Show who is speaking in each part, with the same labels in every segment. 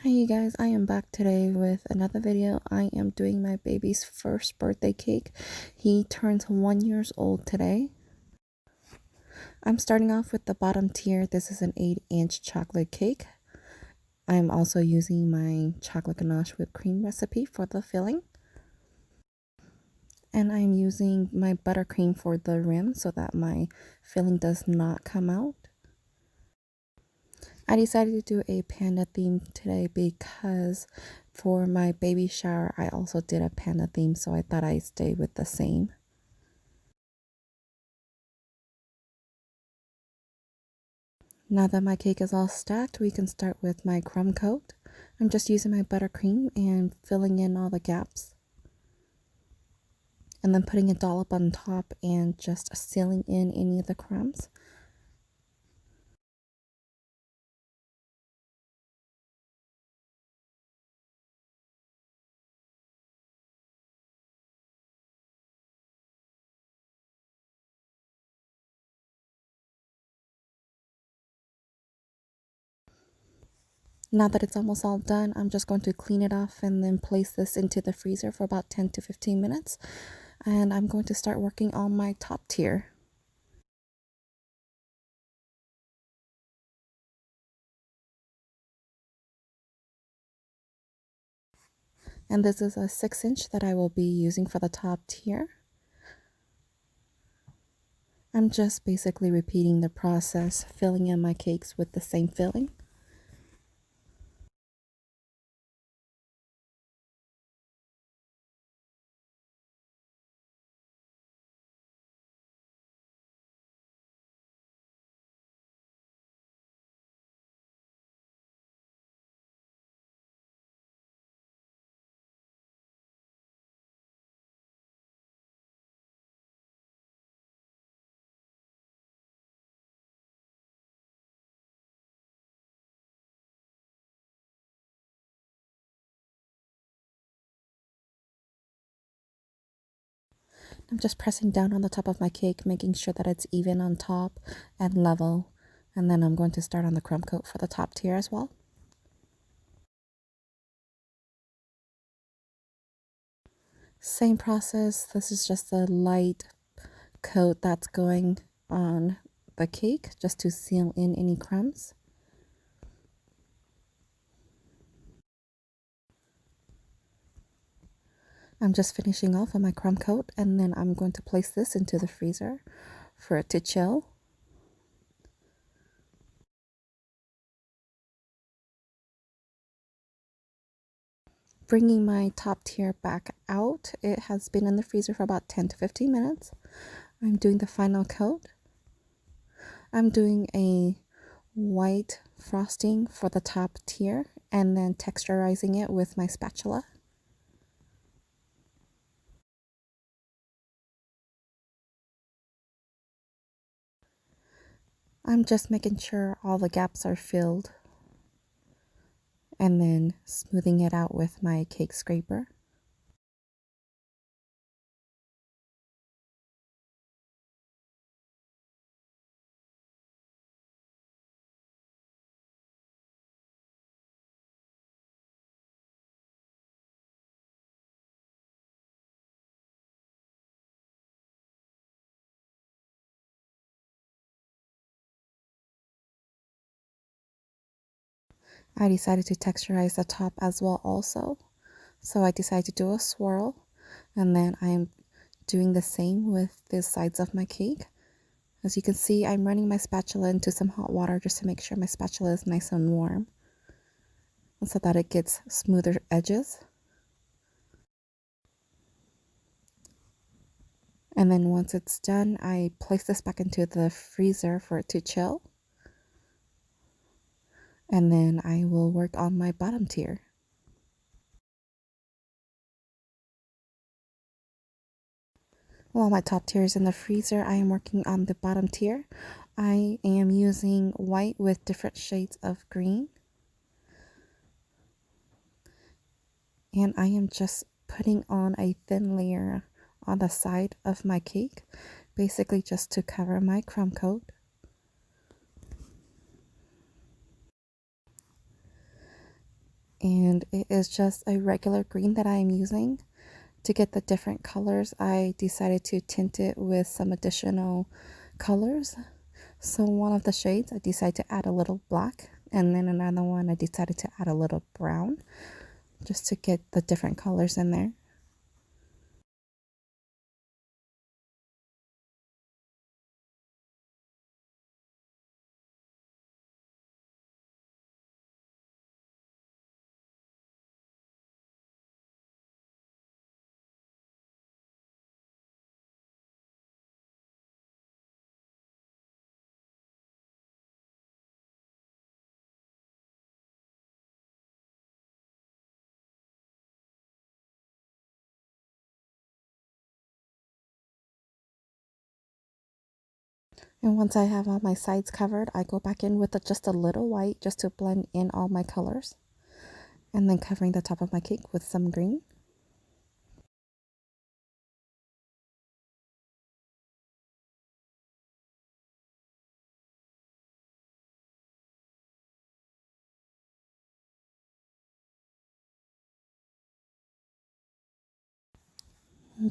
Speaker 1: Hi you guys, I am back today with another video. I am doing my baby's first birthday cake. He turns 1 year old today. I'm starting off with the bottom tier. This is an 8-inch chocolate cake. I'm also using my chocolate ganache whipped cream recipe for the filling. And I'm using my buttercream for the rim so that my filling does not come out. I decided to do a panda theme today because for my baby shower, I also did a panda theme, so I thought I'd stay with the same. Now that my cake is all stacked, we can start with my crumb coat. I'm just using my buttercream and filling in all the gaps. And then putting a dollop on top and just sealing in any of the crumbs. Now that it's almost all done, I'm just going to clean it off and then place this into the freezer for about 10 to 15 minutes. And I'm going to start working on my top tier. And this is a 6-inch that I will be using for the top tier. I'm just basically repeating the process, filling in my cakes with the same filling. I'm just pressing down on the top of my cake, making sure that it's even on top and level. And then I'm going to start on the crumb coat for the top tier as well. Same process. This is just a light coat that's going on the cake just to seal in any crumbs. I'm just finishing off on my crumb coat, and then I'm going to place this into the freezer for it to chill. Bringing my top tier back out, it has been in the freezer for about 10 to 15 minutes. I'm doing the final coat. I'm doing a white frosting for the top tier and then texturizing it with my spatula. I'm just making sure all the gaps are filled and then smoothing it out with my cake scraper. I decided to texturize the top as well also. So I decided to do a swirl, and then I am doing the same with the sides of my cake. As you can see, I'm running my spatula into some hot water just to make sure my spatula is nice and warm so that it gets smoother edges. And then once it's done, I place this back into the freezer for it to chill. And then I will work on my bottom tier. While my top tier is in the freezer, I am working on the bottom tier. I am using white with different shades of green. And I am just putting on a thin layer on the side of my cake, basically just to cover my crumb coat. And it is just a regular green that I am using. To get the different colors, I decided to tint it with some additional colors. So one of the shades, I decided to add a little black, and then another one, I decided to add a little brown, just to get the different colors in there. And once I have all my sides covered, I go back in with just a little white just to blend in all my colors. And then covering the top of my cake with some green.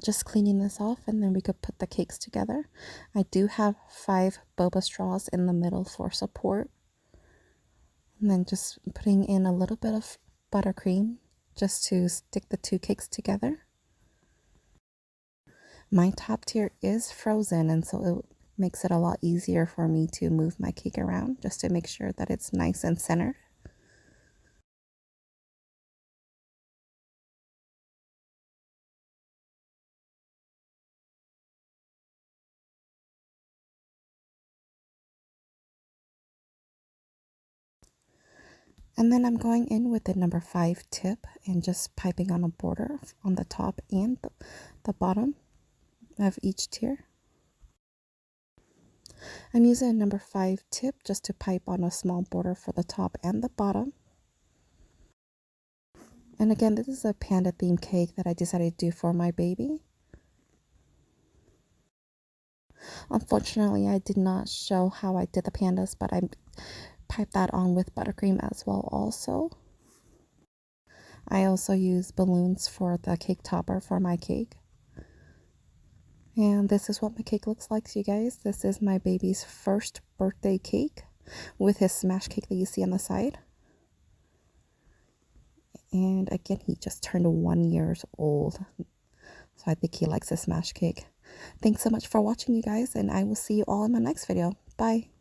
Speaker 1: Just cleaning this off, and then we could put the cakes together. I do have 5 boba straws in the middle for support. And then just putting in a little bit of buttercream just to stick the 2 cakes together. My top tier is frozen, and so it makes it a lot easier for me to move my cake around just to make sure that it's nice and centered. And then I'm going in with the number 5 tip and just piping on a border on the top and the bottom of each tier. I'm using a number 5 tip just to pipe on a small border for the top and the bottom. And again, this is a panda theme cake that I decided to do for my baby. Unfortunately, I did not show how I did the pandas, but I piped that on with buttercream as well also. I also use balloons for the cake topper for my cake. And this is what my cake looks like, you guys. This is my baby's first birthday cake with his smash cake that you see on the side. And again, he just turned 1 year old. So I think he likes his smash cake. Thanks so much for watching, you guys, and I will see you all in my next video. Bye.